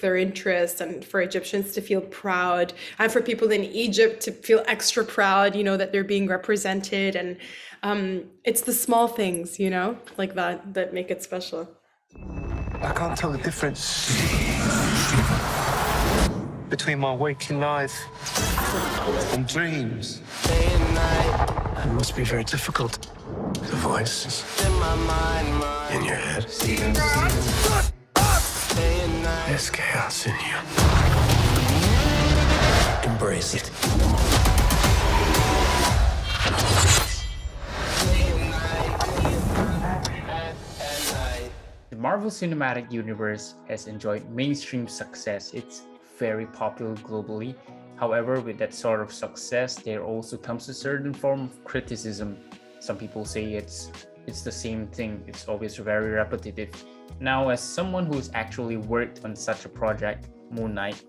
pique their interest and for Egyptians to feel proud and for people in Egypt to feel extra proud, that they're being represented. And it's the small things, like that make it special. I can't tell the difference between my waking life and dreams. It must be very difficult. The voices in your head. There's chaos in you. Embrace it. The Marvel Cinematic Universe has enjoyed mainstream success. It's very popular globally. However, with that sort of success, there also comes a certain form of criticism. Some people say it's the same thing. It's always very repetitive. Now, as someone who's actually worked on such a project, Moon Knight,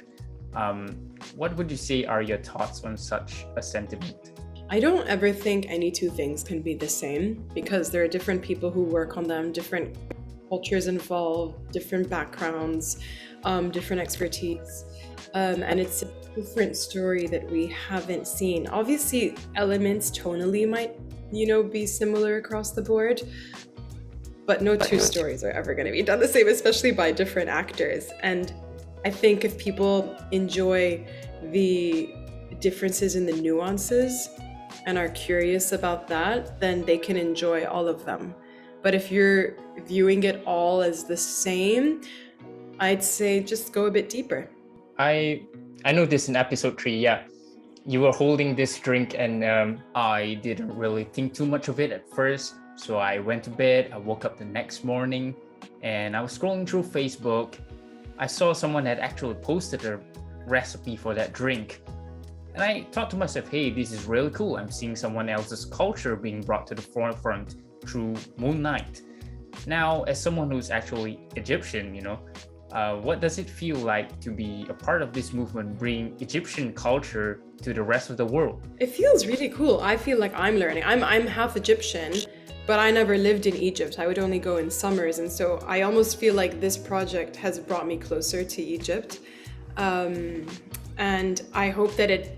what would you say are your thoughts on such a sentiment? I don't ever think any two things can be the same because there are different people who work on them, different cultures involved, different backgrounds, different expertise. And it's a different story that we haven't seen. Obviously, elements tonally might, be similar across the board, but no two stories are ever going to be done the same, especially by different actors. And I think if people enjoy the differences in the nuances and are curious about that, then they can enjoy all of them. But if you're viewing it all as the same, I'd say just go a bit deeper. I noticed in episode 3, you were holding this drink and I didn't really think too much of it at first. So I went to bed, I woke up the next morning and I was scrolling through Facebook. I saw someone had actually posted a recipe for that drink. And I thought to myself, hey, this is really cool. I'm seeing someone else's culture being brought to the forefront through Moon Knight. Now, as someone who's actually Egyptian, what does it feel like to be a part of this movement, bring Egyptian culture to the rest of the world? It feels really cool. I feel like I'm learning. I'm half Egyptian, but I never lived in Egypt. I would only go in summers. And so I almost feel like this project has brought me closer to Egypt. And I hope that it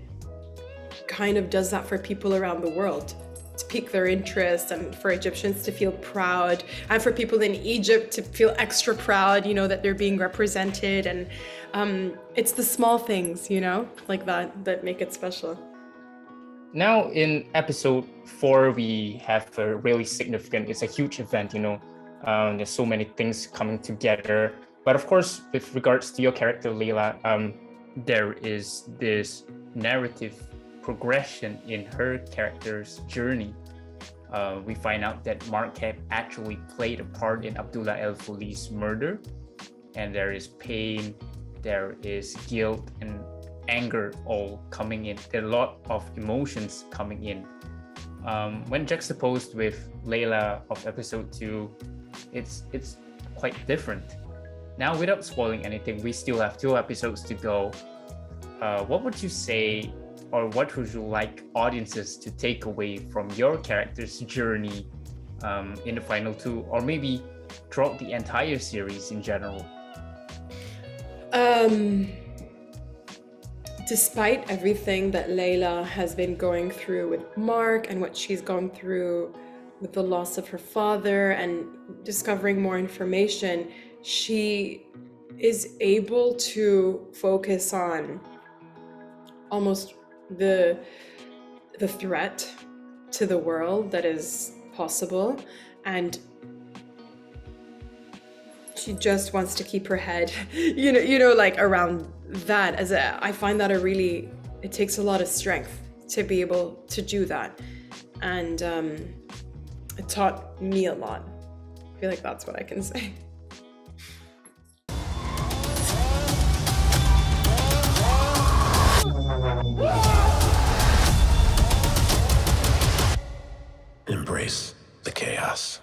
kind of does that for people around the world, to pique their interest and for Egyptians to feel proud and for people in Egypt to feel extra proud, that they're being represented. And it's the small things, like that make it special. Now in episode 4, we have a really significant, it's a huge event, there's so many things coming together. But of course, with regards to your character, Layla, there is this narrative progression in her character's journey. We find out that Marquette actually played a part in Abdullah El Fuli's murder, and there is pain, there is guilt and anger all coming in. There are a lot of emotions coming in. When juxtaposed with Layla of episode 2, it's quite different. Now, without spoiling anything, we still have 2 episodes to go. What would you say, or what would you like audiences to take away from your character's journey in the final 2, or maybe throughout the entire series in general? Despite everything that Layla has been going through with Mark and what she's gone through with the loss of her father and discovering more information, she is able to focus on almost the threat to the world that is possible, and she just wants to keep her head like around that. I find that it takes a lot of strength to be able to do that, and it taught me a lot. I feel like that's what I can say. Embrace the chaos.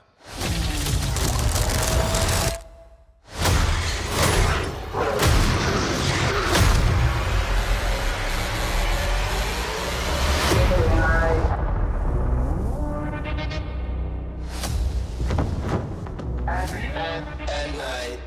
At night.